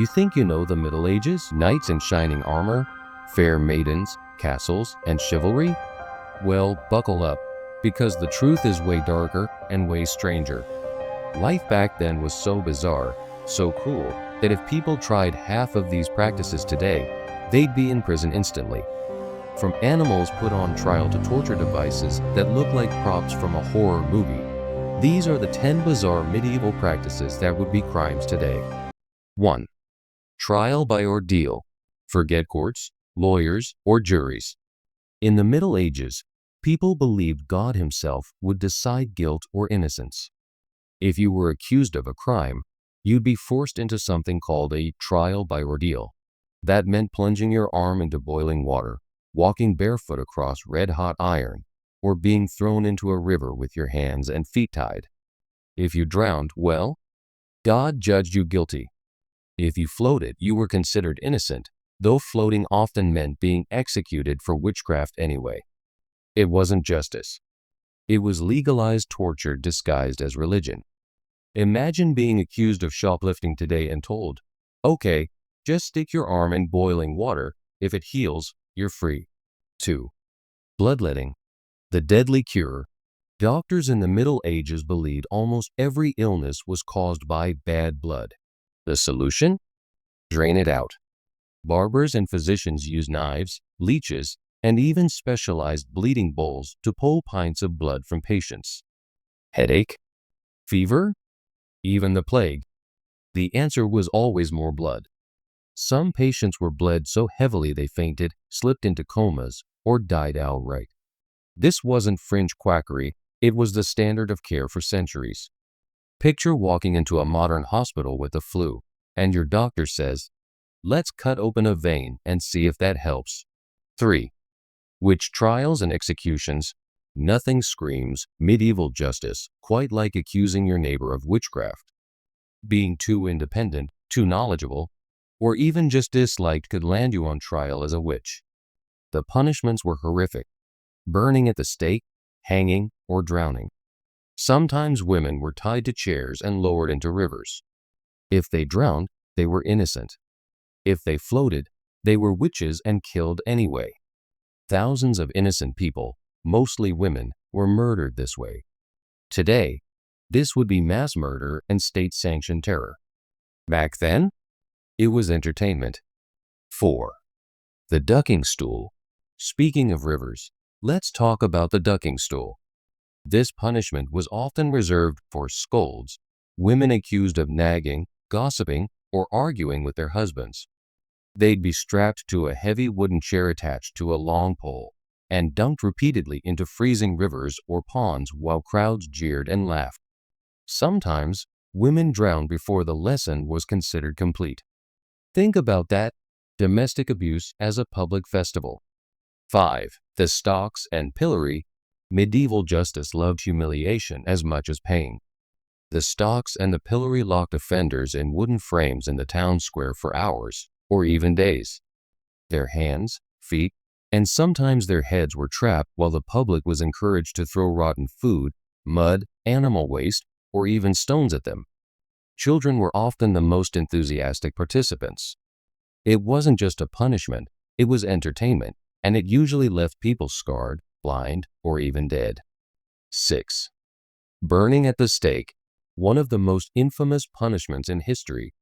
You think you know the Middle Ages, knights in shining armor, fair maidens, castles, and chivalry? Well, buckle up, because the truth is way darker and way stranger. Life back then was so bizarre, so cruel, that if people tried half of these practices today, they'd be in prison instantly. From animals put on trial to torture devices that look like props from a horror movie, these are the 10 bizarre medieval practices that would be crimes today. 1. Trial by ordeal. Forget courts, lawyers, or juries. In the Middle Ages, people believed God himself would decide guilt or innocence. If you were accused of a crime, you'd be forced into something called a trial by ordeal. That meant plunging your arm into boiling water, walking barefoot across red-hot iron, or being thrown into a river with your hands and feet tied. If you drowned, well, God judged you guilty. If you floated, you were considered innocent, though floating often meant being executed for witchcraft anyway. It wasn't justice. It was legalized torture disguised as religion. Imagine being accused of shoplifting today and told, "Okay, just stick your arm in boiling water. If it heals, you're free." 2. Bloodletting. The deadly cure. Doctors in the Middle Ages believed almost every illness was caused by bad blood. The solution? Drain it out. Barbers and physicians used knives, leeches, and even specialized bleeding bowls to pull pints of blood from patients. Headache? Fever? Even the plague? The answer was always more blood. Some patients were bled so heavily they fainted, slipped into comas, or died outright. This wasn't fringe quackery, it was the standard of care for centuries. Picture walking into a modern hospital with the flu, and your doctor says, "Let's cut open a vein and see if that helps." 3. Witch trials and executions. Nothing screams medieval justice quite like accusing your neighbor of witchcraft. Being too independent, too knowledgeable, or even just disliked could land you on trial as a witch. The punishments were horrific: burning at the stake, hanging, or drowning. Sometimes women were tied to chairs and lowered into rivers. If they drowned, they were innocent. If they floated, they were witches and killed anyway. Thousands of innocent people, mostly women, were murdered this way. Today, this would be mass murder and state-sanctioned terror. Back then, it was entertainment. 4. The ducking stool. Speaking of rivers, let's talk about the ducking stool. This punishment was often reserved for scolds, women accused of nagging, gossiping, or arguing with their husbands. They'd be strapped to a heavy wooden chair attached to a long pole and dunked repeatedly into freezing rivers or ponds while crowds jeered and laughed. Sometimes, women drowned before the lesson was considered complete. Think about that: domestic abuse as a public festival. 5. The stocks and pillory. Medieval justice loved humiliation as much as pain. The stocks and the pillory locked offenders in wooden frames in the town square for hours, or even days. Their hands, feet, and sometimes their heads were trapped while the public was encouraged to throw rotten food, mud, animal waste, or even stones at them. Children were often the most enthusiastic participants. It wasn't just a punishment, it was entertainment, and it usually left people scarred, blind, or even dead. 6. Burning at the stake. One of the most infamous punishments in history: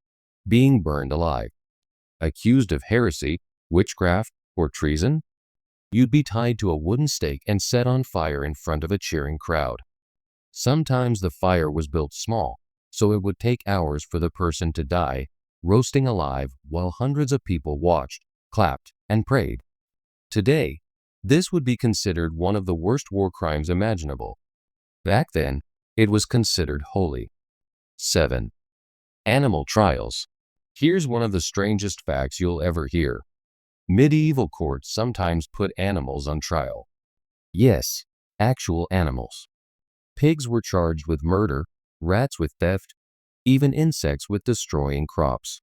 being burned alive. Accused of heresy, witchcraft, or treason, you'd be tied to a wooden stake and set on fire in front of a cheering crowd. Sometimes the fire was built small, so it would take hours for the person to die, roasting alive while hundreds of people watched, clapped, and prayed. Today, this would be considered one of the worst war crimes imaginable. Back then, it was considered holy. 7. Animal trials. Here's one of the strangest facts you'll ever hear. Medieval courts sometimes put animals on trial. Yes, actual animals. Pigs were charged with murder, rats with theft, even insects with destroying crops.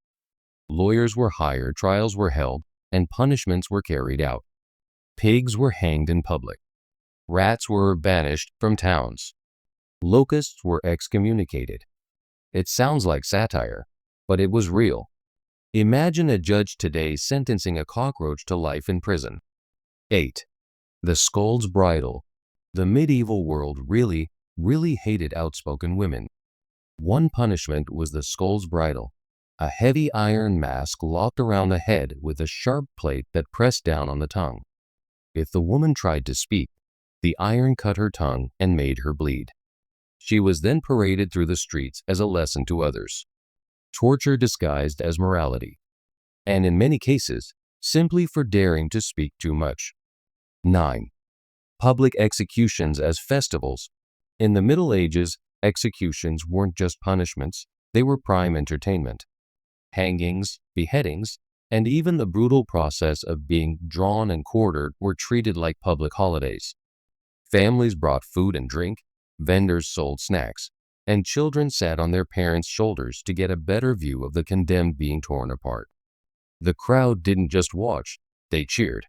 Lawyers were hired, trials were held, and punishments were carried out. Pigs were hanged in public. Rats were banished from towns. Locusts were excommunicated. It sounds like satire, but it was real. Imagine a judge today sentencing a cockroach to life in prison. 8. The scold's bridle. The medieval world really hated outspoken women. One punishment was the scold's bridle, a heavy iron mask locked around the head with a sharp plate that pressed down on the tongue. If the woman tried to speak, the iron cut her tongue and made her bleed. She was then paraded through the streets as a lesson to others. Torture disguised as morality, and in many cases, simply for daring to speak too much. 9. Public executions as festivals. In the Middle Ages, executions weren't just punishments, they were prime entertainment. Hangings, beheadings, and even the brutal process of being drawn and quartered were treated like public holidays. Families brought food and drink, vendors sold snacks, and children sat on their parents' shoulders to get a better view of the condemned being torn apart. The crowd didn't just watch, they cheered.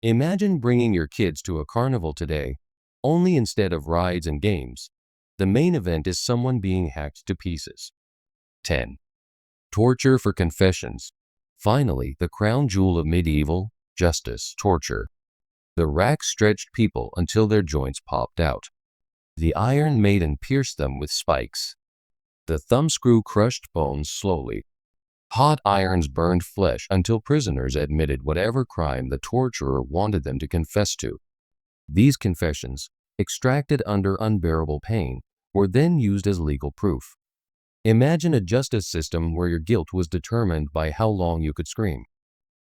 Imagine bringing your kids to a carnival today, only instead of rides and games, the main event is someone being hacked to pieces. 10. Torture for confessions. Finally, the crown jewel of medieval justice, torture. The rack stretched people until their joints popped out. The Iron Maiden pierced them with spikes. The thumbscrew crushed bones slowly. Hot irons burned flesh until prisoners admitted whatever crime the torturer wanted them to confess to. These confessions, extracted under unbearable pain, were then used as legal proof. Imagine a justice system where your guilt was determined by how long you could scream.